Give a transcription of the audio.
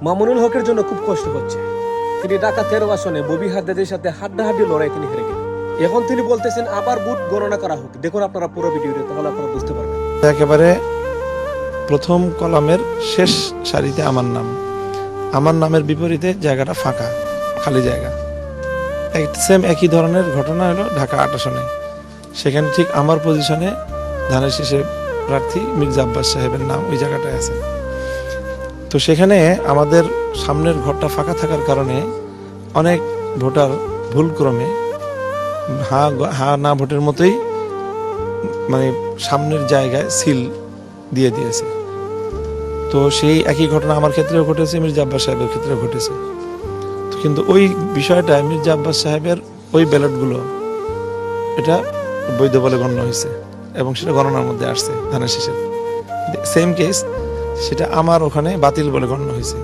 মামুনুল হকের জন্য খুব কষ্ট হচ্ছে। তিনি ঢাকা 13 আসনে ববি হাদ্দাদের সাথে হাড্ডাহাড্ডি লড়াই তিনি হেরে গেলেন। এখন তিনি বলতেছেন আবার ভোট গণনা করা হোক। দেখুন আপনারা পুরো ভিডিওটা, তাহলে আপনারা বুঝতে পারবেন। একেবারে প্রথম কলামের শেষ সারিতে আমার নামের বিপরীতে জায়গাটা ফাঁকা, খালি জায়গা। সেম একই ধরনের ঘটনা হলো ঢাকা 8 আসনে। সেখানে ঠিক আমার পজিশনে ধানের শীষের প্রার্থী মির্জা আব্বাস সাহেবের নাম ওই জায়গাটায় আছে। তো সেখানে আমাদের সামনের ঘরটা ফাঁকা থাকার কারণে অনেক ভোটার ভুলক্রমে হা না ভোটের মতোই মানে সামনের জায়গায় সিল দিয়ে দিয়েছে। তো সেই একই ঘটনা আমার ক্ষেত্রেও ঘটেছে, মির্জা আব্বাস সাহেবের ক্ষেত্রেও ঘটেছে। তো কিন্তু ওই বিষয়টা মির্জা আব্বাস সাহেবের ওই ব্যালটগুলো এটা বৈধ বলে গণ্য হয়েছে এবং সেটা গণনার মধ্যে আসছে ধানের শীষের। সেম কেস, সেটা আমার ওখানে বাতিল বলে গণ্য হয়েছে।